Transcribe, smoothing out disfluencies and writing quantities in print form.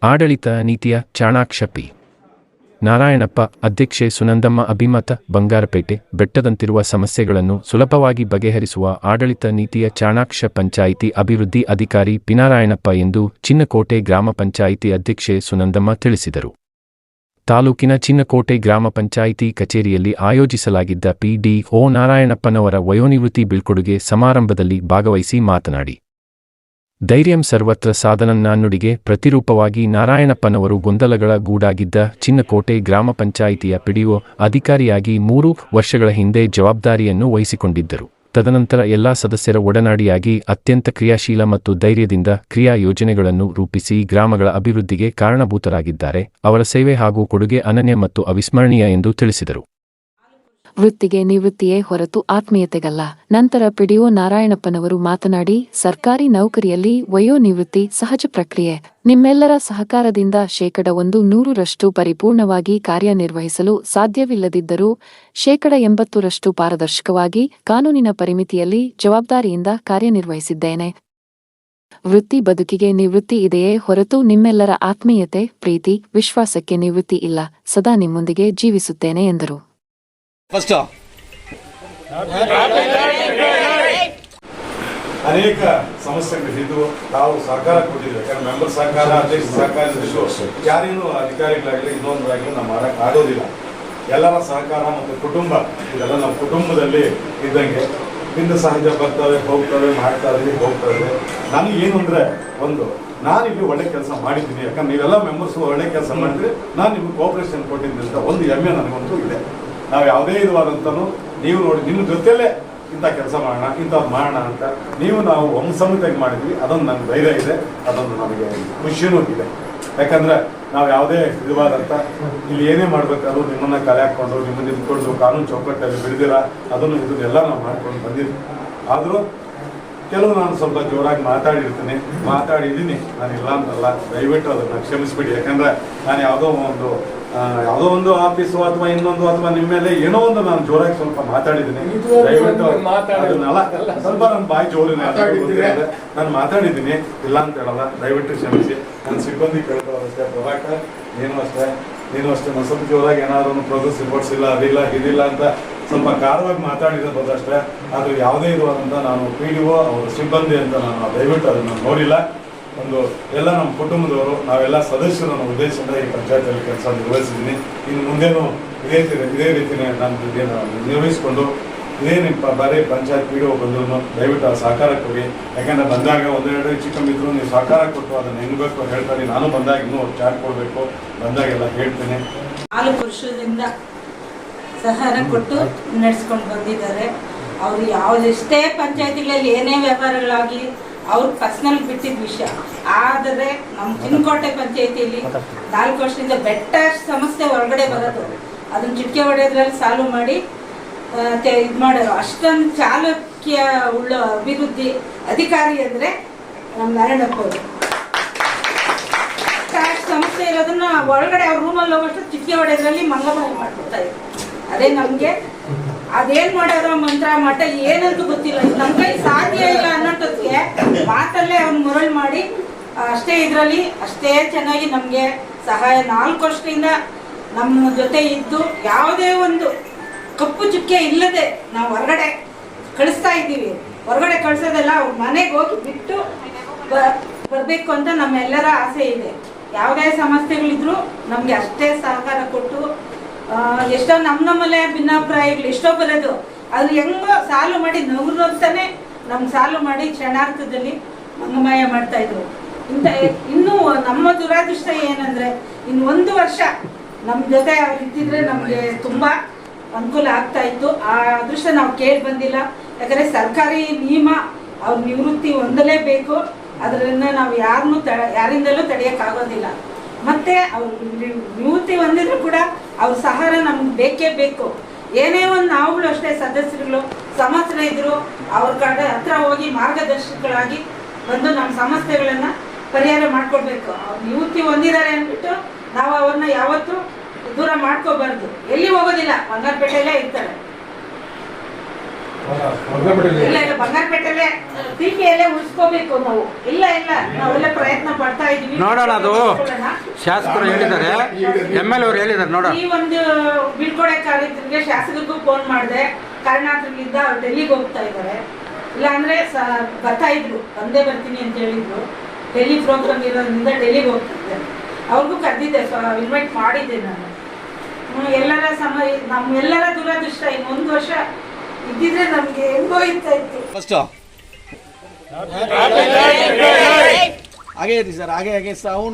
ಆಡಳಿತ ನೀತಿಯ ಚಾಣಾಕ್ಷ ಪಿ. ನಾರಾಯಣಪ್ಪ, ಅಧ್ಯಕ್ಷೆ ಸುನಂದಮ್ಮ ಅಭಿಮತ, ಬಂಗಾರಪೇಟೆ. ಬೆಟ್ಟದಂತಿರುವ ಸಮಸ್ಯೆಗಳನ್ನು ಸುಲಭವಾಗಿ ಬಗೆಹರಿಸುವ ಆಡಳಿತ ನೀತಿಯ ಚಾಣಾಕ್ಷ ಪಂಚಾಯಿತಿ ಅಭಿವೃದ್ಧಿ ಅಧಿಕಾರಿ ಪಿ. ನಾರಾಯಣಪ್ಪ ಎಂದು ಚಿನ್ನಕೋಟೆ ಗ್ರಾಮ ಪಂಚಾಯಿತಿ ಅಧ್ಯಕ್ಷೆ ಸುನಂದಮ್ಮ ತಿಳಿಸಿದರು. ತಾಲೂಕಿನ ಚಿನ್ನಕೋಟೆ ಗ್ರಾಮ ಪಂಚಾಯಿತಿ ಕಚೇರಿಯಲ್ಲಿ ಆಯೋಜಿಸಲಾಗಿದ್ದ ಪಿ.ಡಿ.ಒ. ನಾರಾಯಣಪ್ಪನವರ ವಯೋನಿವೃತ್ತಿ ಬೀಳ್ಕೊಡುಗೆ ಸಮಾರಂಭದಲ್ಲಿ ಭಾಗವಹಿಸಿ ಮಾತನಾಡಿ, ಧೈರ್ಯಂ ಸರ್ವತ್ರ ಸಾಧನಂ ನಾಣ್ಣುಡಿಗೆ ಪ್ರತಿರೂಪವಾಗಿ ನಾರಾಯಣಪ್ಪನವರು ಗೊಂದಲಗಳ ಗೂಡಾಗಿದ್ದ ಚಿನ್ನಕೋಟೆ ಗ್ರಾಮ ಪಂಚಾಯಿತಿಯ ಪಿಡಿಒ ಅಧಿಕಾರಿಯಾಗಿ 3 ವರ್ಷಗಳ ಹಿಂದೆ ಜವಾಬ್ದಾರಿಯನ್ನು ವಹಿಸಿಕೊಂಡಿದ್ದರು. ತದನಂತರ ಎಲ್ಲ ಸದಸ್ಯರ ಒಡನಾಡಿಯಾಗಿ ಅತ್ಯಂತ ಕ್ರಿಯಾಶೀಲ ಮತ್ತು ಧೈರ್ಯದಿಂದ ಕ್ರಿಯಾ ಯೋಜನೆಗಳನ್ನು ರೂಪಿಸಿ ಗ್ರಾಮಗಳ ಅಭಿವೃದ್ಧಿಗೆ ಕಾರಣಭೂತರಾಗಿದ್ದಾರೆ. ಅವರ ಸೇವೆ ಹಾಗೂ ಕೊಡುಗೆ ಅನನ್ಯ ಮತ್ತು ಅವಿಸ್ಮರಣೀಯ ಎಂದು ತಿಳಿಸಿದರು. ವೃತ್ತಿಗೆ ನಿವೃತ್ತಿಯೇ ಹೊರತು ಆತ್ಮೀಯತೆಗಲ್ಲ. ನಂತರ ಪಿಡಿಒ ನಾರಾಯಣಪ್ಪನವರು ಮಾತನಾಡಿ, ಸರ್ಕಾರಿ ನೌಕರಿಯಲ್ಲಿ ವಯೋನಿವೃತ್ತಿ ಸಹಜ ಪ್ರಕ್ರಿಯೆ. ನಿಮ್ಮೆಲ್ಲರ ಸಹಕಾರದಿಂದ 100% ಪರಿಪೂರ್ಣವಾಗಿ ಕಾರ್ಯನಿರ್ವಹಿಸಲು ಸಾಧ್ಯವಿಲ್ಲದಿದ್ದರೂ 80% ಪಾರದರ್ಶಕವಾಗಿ ಕಾನೂನಿನ ಪರಿಮಿತಿಯಲ್ಲಿ ಜವಾಬ್ದಾರಿಯಿಂದ ಕಾರ್ಯನಿರ್ವಹಿಸಿದ್ದೇನೆ. ವೃತ್ತಿ ಬದುಕಿಗೆ ನಿವೃತ್ತಿ ಇದೆಯೇ ಹೊರತು ನಿಮ್ಮೆಲ್ಲರ ಆತ್ಮೀಯತೆ, ಪ್ರೀತಿ, ವಿಶ್ವಾಸಕ್ಕೆ ನಿವೃತ್ತಿ ಇಲ್ಲ. ಸದಾ ನಿಮ್ಮೊಂದಿಗೆ ಜೀವಿಸುತ್ತೇನೆ ಎಂದರು. ಅನೇಕ ಸಮಸ್ಯೆಗಳಿದ್ದು ತಾವು ಸಹಕಾರ ಕೊಟ್ಟಿದ್ದೀವಿ. ಯಾಕಂದ್ರೆ ಮೆಂಬರ್ ಸಹಕಾರ, ಅಧ್ಯಕ್ಷ ಸಹಕಾರ ಯಾರೇನು ಅಧಿಕಾರಿಗಳಾಗಲಿ ಇನ್ನೊಂದಾಗಲಿ ನಾವು ಮಾಡೋಕ್ಕಾಗೋದಿಲ್ಲ. ಎಲ್ಲರ ಸಹಕಾರ ಮತ್ತು ಕುಟುಂಬ, ಇದೆಲ್ಲ ನಮ್ಮ ಕುಟುಂಬದಲ್ಲಿ ಇದ್ದಂಗೆ ಇಂದು ಸಹಜ ಬರ್ತವೆ, ಹೋಗ್ತವೆ, ಮಾಡ್ತಾ ಇದ್ದೀವಿ, ಹೋಗ್ತಾ ಇದ್ದೀವಿ. ನನಗೇನು ಅಂದರೆ, ನಾನು ಇಲ್ಲಿ ಒಳ್ಳೆ ಕೆಲಸ ಮಾಡಿದ್ದೀನಿ. ಯಾಕಂದ್ರೆ ನೀವೆಲ್ಲ ಮೆಂಬರ್ಸು ಒಳ್ಳೆ ಕೆಲಸ ಮಾಡಿದ್ರೆ ನಾನು ನಿಮ್ಗೆ ಕೋಆಪರೇಷನ್ ಕೊಟ್ಟಿದ್ದೀನಿ ಅಂತ ಒಂದು ಹೆಮ್ಮೆ ನನಗೊಂದು ಇದೆ. ನಾವು ಯಾವುದೇ ಇರುವಾದಂತನೂ ನೀವು ನೋಡಿ ನಿಮ್ಮ ಜೊತೆಯಲ್ಲೇ ಇಂಥ ಕೆಲಸ ಮಾಡೋಣ, ಇಂಥದ್ದು ಮಾಡೋಣ ಅಂತ ನಾವು ವಂಸಮತಾಗಿ ಮಾಡಿದ್ವಿ. ಅದೊಂದು ನನಗೆ ಧೈರ್ಯ ಇದೆ, ಅದೊಂದು ನಮಗೆ ಖುಷಿಯೂ ಇದೆ. ಯಾಕಂದರೆ ನಾವು ಯಾವುದೇ ಇರುವಾದಂಥ ಇಲ್ಲಿ ಏನೇ ಮಾಡಬೇಕಾದ್ರೂ ನಿಮ್ಮನ್ನು ಕಲೆ ಹಾಕ್ಕೊಂಡು ನಿಮ್ಮನ್ನು ನಿಂತ್ಕೊಂಡು ಕಾನೂನು ಚೌಕಟ್ಟಲ್ಲಿ ಬಿಡ್ದಿರ ಇದನ್ನೆಲ್ಲ ನಾವು ಮಾಡ್ಕೊಂಡು ಬಂದಿದ್ವಿ. ಆದರೂ ಕೆಲವು ನಾನು ಸ್ವಲ್ಪ ಜೋರಾಗಿ ಮಾತಾಡಿದ್ದೀನಿ. ನಾನು ಇಲ್ಲ ಅಂತಲ್ಲ, ದಯವಿಟ್ಟು ಅದನ್ನು ಕ್ಷಮಿಸ್ಬಿಡಿ. ಯಾಕಂದರೆ ನಾನು ಯಾವುದೋ ಒಂದು ಆಫೀಸು ಅಥವಾ ಇನ್ನೊಂದು ಅಥವಾ ನಿಮ್ಮ ಮೇಲೆ ಏನೋ ಒಂದು ನಾನು ಜೋರಾಗಿ ಸ್ವಲ್ಪ ಮಾತಾಡಿದ್ದೀನಿ. ದಯವಿಟ್ಟು ಅದನ್ನೆಲ್ಲ ಸ್ವಲ್ಪ ನನ್ನ ಬಾಯಿ ಜೋರಿನ ನಾನು ಮಾತಾಡಿದ್ದೀನಿ, ಇಲ್ಲ ಅಂತ ಹೇಳಲ್ಲ, ದಯವಿಟ್ಟು ಕ್ಷಮಿಸಿ. ನನ್ನ ಸಿಬ್ಬಂದಿ ಕೇಳ್ಕೊಳ್ಳೋದಷ್ಟೇ, ಪ್ರಭಾಕರ್ ನೀನು ಅಷ್ಟೇ ನಾನು ಸ್ವಲ್ಪ ಜೋರಾಗಿ ಏನಾದ್ರು ಪ್ರೋಗ್ರೆಸ್ ರಿಪೋರ್ಟ್ಸ್ ಇಲ್ಲ, ಅದಿಲ್ಲ ಇದಿಲ್ಲ ಅಂತ ಸ್ವಲ್ಪ ಕಾರವಾಗಿ ಮಾತಾಡಿರೋದು ಅಷ್ಟೇ. ಅದು ಯಾವುದೇ ಇರುವಂತ ನಾನು PDO ಅವರು ಸಿಬ್ಬಂದಿ ಅಂತ ನಾನು ದಯವಿಟ್ಟು ಅದನ್ನು ನೋಡಿಲ್ಲ. ಎಲ್ಲ ನಮ್ಮ ಕುಟುಂಬದವರು, ನಾವೆಲ್ಲ ಸದಸ್ಯರು ನನ್ನ ಉದ್ದೇಶದಿಂದ ಈ ಪಂಚಾಯತಿಯಲ್ಲಿ ಕೆಲಸ ನಿರ್ವಹಿಸಿದ್ದೀನಿ. ಇನ್ನು ಮುಂದೇನು ಇದೇ ರೀತಿಯೇ ನಾನು ನಿರ್ವಹಿಸಿಕೊಂಡು ಬರೀ ಪಂಚಾಯತ್ PDO ಬಂದ್ರು ದಯವಿಟ್ಟು ಆ ಸಹಕಾರ ಕೊಡಿ. ಯಾಕಂದರೆ ಬಂದಾಗ ಒಂದೆರಡು ಚಿಕ್ಕಮಿದ್ರು ನೀವು ಸಹಕಾರ ಕೊಟ್ಟು ಅದನ್ನು ಹೆಂಗಬೇಕು ಹೇಳ್ತಾರೆ. ನಾನು ಬಂದಾಗ ಇನ್ನೂ ಚಾರ್ಜ್ ಕೊಡಬೇಕು, ಬಂದಾಗೆಲ್ಲ ಹೇಳ್ತೇನೆ. 4 ವರ್ಷದಿಂದ ಸಹಕಾರ ಕೊಟ್ಟು ನಡೆಸ್ಕೊಂಡು ಬಂದಿದ್ದಾರೆ. ಅವರು ಯಾವುದೆಷ್ಟೇ ಪಂಚಾಯತಿಗಳಲ್ಲಿ ಏನೇ ವ್ಯವಹಾರಗಳಾಗಿ ಅವ್ರು ಪರ್ಸ್ನಲ್ ಬಿಟ್ಟಿದ್ದ ವಿಷಯ. ಆದರೆ ನಮ್ಮ ಚಿನ್ನಕೋಟೆ ಪಂಚಾಯತಿಯಲ್ಲಿ 4 ವರ್ಷದಿಂದ ಬೆಟ್ಟ ಸಮಸ್ಯೆ ಹೊರಗಡೆ ಬರೋದು, ಅದನ್ನು ಚಿಟಿಕೆ ಹೊಡೆಯೋದ್ರಲ್ಲಿ ಸಾಲ್ವ್ ಮಾಡಿ ಇದು ಮಾಡೋರು. ಅಷ್ಟೊಂದು ಚಾಲಕ್ಯ ಉಳ್ಳ ಅಭಿವೃದ್ಧಿ ಅಧಿಕಾರಿ ಅಂದರೆ ನಮ್ಮ ನಾರಾಯಣಪ್ಪ ಅವರು. ಸಮಸ್ಯೆ ಇರೋದನ್ನ ಒಳಗಡೆ ಅವ್ರ ರೂಮಲ್ಲಿ ಹೋಗೋಷ್ಟು ಚಿಟಿಕೆ ಹೊಡೆಯೋದ್ರಲ್ಲಿ ಮಂಗಮಾಯ ಮಾಡ್ಕೊಡ್ತಾ ಇದ್ರು. ಅದೇ ನಮಗೆ ಅದೇನ್ ಮಾಡ್ಯಾರ ಮಂತ್ರ ಮಠ ಏನಂತ ಗೊತ್ತಿಲ್ಲ, ನಮ್ಮ ಕೈ ಸಾಧ್ಯ ಇಲ್ಲ ಅನ್ನೋದಕ್ಕೆ ಮಾತಲ್ಲೇ ಅವ್ನು ಮರಳು ಮಾಡಿ ಅಷ್ಟೇ ಇದರಲ್ಲಿ ಅಷ್ಟೇ ಚೆನ್ನಾಗಿ ನಮಗೆ ಸಹಾಯ 4 ವರ್ಷದಿಂದ ನಮ್ಮ ಜೊತೆ ಇದ್ದು ಯಾವುದೇ ಒಂದು ಕಪ್ಪು ಚುಕ್ಕೆ ಇಲ್ಲದೆ ನಾವು ಹೊರಗಡೆ ಕಳಿಸ್ತಾ ಇದ್ದೀವಿ. ಹೊರಗಡೆ ಕಳಿಸೋದೆಲ್ಲ ಅವ್ರ ಮನೆಗೆ ಹೋಗಿ ಬಿಟ್ಟು ಬರಬೇಕು ಅಂತ ನಮ್ಮೆಲ್ಲರ ಆಸೆ ಇದೆ. ಯಾವುದೇ ಸಮಸ್ಯೆಗಳಿದ್ರು ನಮಗೆ ಅಷ್ಟೇ ಸಹಕಾರ ಕೊಟ್ಟು, ಎಷ್ಟೋ ನಮ್ಮಲ್ಲೇ ಭಿನ್ನಾಭಿಪ್ರಾಯಗಳು ಎಷ್ಟೋ ಬರೋದು, ಅದು ಹೆಂಗೋ ಸಾಲ್ವ್ ಮಾಡಿ ನಗುತ್ತಾನೆ ನಮ್ಗೆ ಸಾಲ್ವ್ ಮಾಡಿ ಕ್ಷಣಾರ್ಥದಲ್ಲಿ ಮಂಗಮಾಯ ಮಾಡ್ತಾ ಇದ್ರು. ಇನ್ನೂ ನಮ್ಮ ದುರಾದೃಷ್ಟ ಏನಂದ್ರೆ, ಇನ್ನು 1 ವರ್ಷ ನಮ್ಮ ಜೊತೆ ಅವ್ರು ಇದ್ದಿದ್ರೆ ನಮಗೆ ತುಂಬಾ ಅನುಕೂಲ ಆಗ್ತಾ ಇತ್ತು. ಆ ಅದೃಷ್ಟ ನಾವು ಕೇಳಿ ಬಂದಿಲ್ಲ. ಯಾಕಂದ್ರೆ ಸರ್ಕಾರಿ ನಿಯಮ ಅವ್ರ ನಿವೃತ್ತಿ ಹೊಂದಲೇಬೇಕು. ಅದರಿಂದ ನಾವು ಯಾರಿಂದಲೂ ತಡೆಯೋಕ್ಕಾಗೋದಿಲ್ಲ. ಮತ್ತೆ ಅವ್ರು ನಿವೃತ್ತಿ ಹೊಂದಿದ್ರು ಕೂಡ ಅವ್ರ ಸಹಾರ ನಮ್ಗೆ ಬೇಕೇ ಬೇಕು. ಏನೇ ಒಂದು ನಾವುಗಳು ಅಷ್ಟೇ ಸದಸ್ಯರುಗಳು ಸಮಸ್ಯೆ ಇದ್ರು ಅವ್ರ ಕಡೆ ಹತ್ರ ಹೋಗಿ ಮಾರ್ಗದರ್ಶಕಗಳಾಗಿ ಬಂದು ನಮ್ಮ ಸಮಸ್ಯೆಗಳನ್ನ ಪರಿಹಾರ ಮಾಡ್ಕೊಡ್ಬೇಕು. ಅವ್ರು ನಿವೃತ್ತಿ ಹೊಂದಿದ್ದಾರೆ ಅಂದ್ಬಿಟ್ಟು ನಾವು ಅವ್ರನ್ನ ಯಾವತ್ತೂ ದೂರ ಮಾಡ್ಕೋಬಾರ್ದು. ಎಲ್ಲಿ ಹೋಗೋದಿಲ್ಲ, ಬಂಗಾರಪೇಟೆಯಲ್ಲೇ ಇರ್ತಾರೆ. ಇಲ್ಲ ಇಲ್ಲ ಬಂಗಾರಪೇಟೆಲ್ಲೇ ಟಿಪಿಯಲ್ಲೇ ಉಳಿಸ್ಕೋಬೇಕು ನಾವು. ಇಲ್ಲ ನಾವೆಲ್ಲ ಪ್ರಯತ್ನ ಪಡ್ತಾ ಇದೀವಿ. ನೋಡೋಣ, ಅದು ಶಾಸಕರು ಹೇಳಿದ್ದಾರೆ, MLA ಅವರು ಹೇಳಿದ್ದಾರೆ ನೋಡೋಣ. ಈ ಒಂದು ಬೀಳ್ಕೊಡಕ್ಕಾಗಿದ್ರಿಗೆ ಶಾಸಕರಿಗೂ ಫೋನ್ ಮಾಡಿದೆ, ಕಾರಣಾಂತರಗಳಿಂದ ಅವ್ರು ಡೆಲ್ಲಿಗೆ ಹೋಗ್ತಾ ಇದ್ದಾರೆ. ಇಲ್ಲಾಂದ್ರೆ ಬರ್ತಾ ಇದ್ರು, ಬಂದೇ ಬರ್ತೀನಿ ಅಂತ ಹೇಳಿದ್ರು. ಡೆಲ್ಲಿ ಪ್ರೋಗ್ರಾಮ್ ಇರೋದ್ರಿಂದ ಡೆಲ್ಲಿಗೆ ಹೋಗ್ತಾ ಇದ್ದಾರೆ. ಅವ್ರಿಗೂ ಕರೆದಿದ್ದೆ, ಇನ್ವೈಟ್ ಮಾಡಿದ್ದೆ ನಾನು. ಎಲ್ಲರ ನಮ್ಮೆಲ್ಲರ ದುರದೃಷ್ಟ ಇನ್ನೊಂದು ವರ್ಷ ಇದ್ದಿದ್ರೆ ನಮ್ಗೆ ಹೆಂಗೋ ಇತ್ತು. आगे सर आगे आगे साउंड